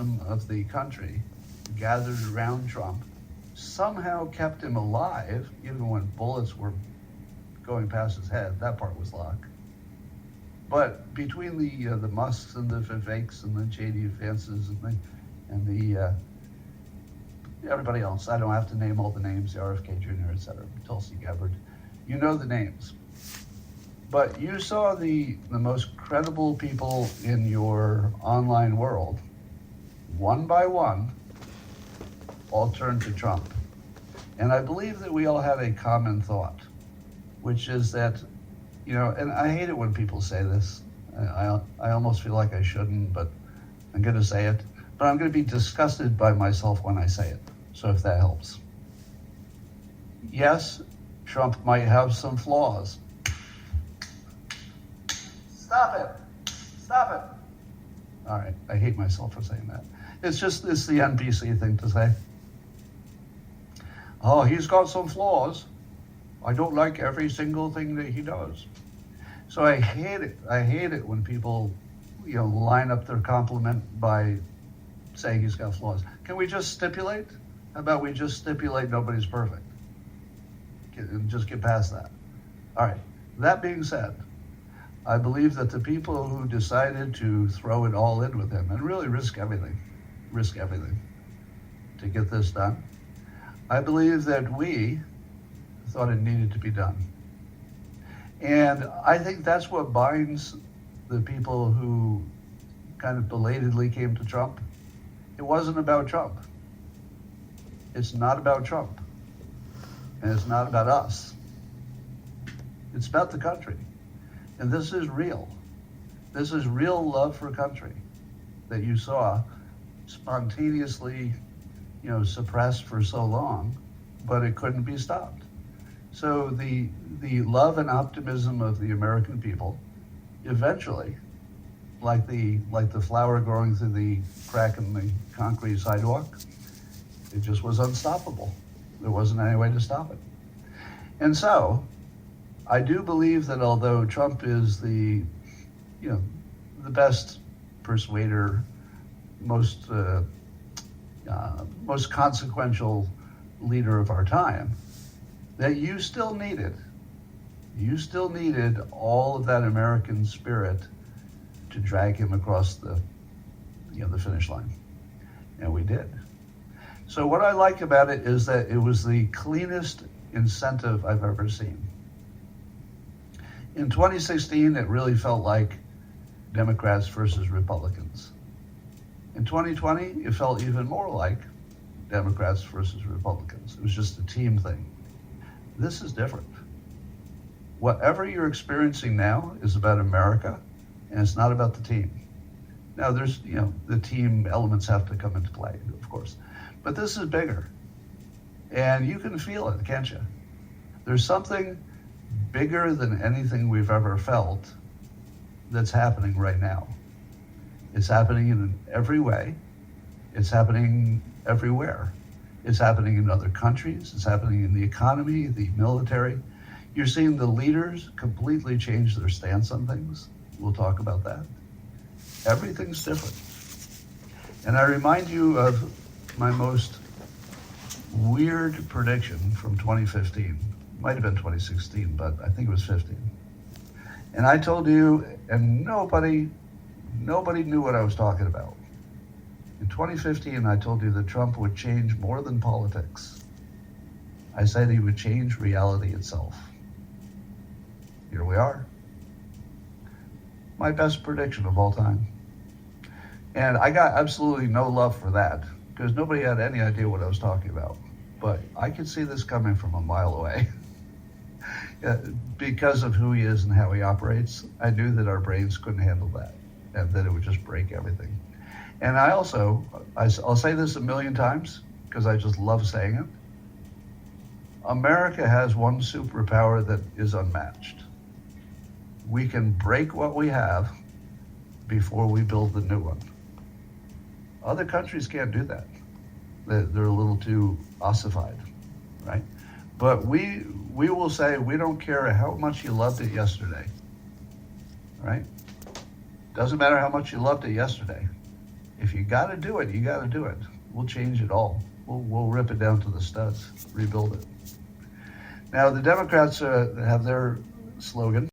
optimism of the country gathered around Trump somehow kept him alive, even when bullets were going past his head. That part was luck. But between the Musks and the Viveks and the J.D. Vances and the everybody else, I don't have to name all the names, the RFK Jr., et cetera, Tulsi Gabbard, you know the names. But you saw the most credible people in your online world, one by one, all turned to Trump. And I believe that we all have a common thought, which is that, and I hate it when people say this. I almost feel like I shouldn't, but I'm going to say it. But I'm going to be disgusted by myself when I say it. So if that helps. Yes, Trump might have some flaws. Stop it. Stop it. All right, I hate myself for saying that. It's the NBC thing to say. Oh, he's got some flaws. I don't like every single thing that he does. So I hate it. I hate it when people, line up their compliment by saying he's got flaws. Can we just stipulate? How about we just stipulate nobody's perfect? And just get past that. All right. That being said, I believe that the people who decided to throw it all in with him and really risk everything to get this done, I believe that we thought it needed to be done. And I think that's what binds the people who kind of belatedly came to Trump. It wasn't about Trump. It's not about Trump. And it's not about us. It's about the country. And this is real. This is real love for country that you saw spontaneously, suppressed for so long, but it couldn't be stopped. So the love and optimism of the American people eventually, like the flower growing through the crack in the concrete sidewalk, it just was unstoppable. There wasn't any way to stop it. And so I do believe that although Trump is the best persuader, most consequential leader of our time, that you still needed all of that American spirit to drag him across the finish line. And we did. So what I like about it is that it was the cleanest incentive I've ever seen. In 2016, it really felt like Democrats versus Republicans. In 2020, it felt even more like Democrats versus Republicans. It was just a team thing. This is different. Whatever you're experiencing now is about America, and it's not about the team. Now, there's, the team elements have to come into play, of course. But this is bigger. And you can feel it, can't you? There's something bigger than anything we've ever felt that's happening right now. It's happening in every way. It's happening everywhere. It's happening in other countries. It's happening in the economy, the military. You're seeing the leaders completely change their stance on things. We'll talk about that. Everything's different. And I remind you of my most weird prediction from 2015. Might have been 2016, but I think it was 15. And I told you, and nobody knew what I was talking about. In 2015, I told you that Trump would change more than politics. I said he would change reality itself. Here we are. My best prediction of all time. And I got absolutely no love for that because nobody had any idea what I was talking about. But I could see this coming from a mile away. Because of who he is and how he operates, I knew that our brains couldn't handle that and that it would just break everything. And I'll say this a million times because I just love saying it. America has one superpower that is unmatched. We can break what we have before we build the new one. Other countries can't do that. They're a little too ossified, right? But we will say, we don't care how much you loved it yesterday, right? Doesn't matter how much you loved it yesterday. If you got to do it, you got to do it. We'll change it all. We'll rip it down to the studs, rebuild it. Now, the Democrats have their slogan,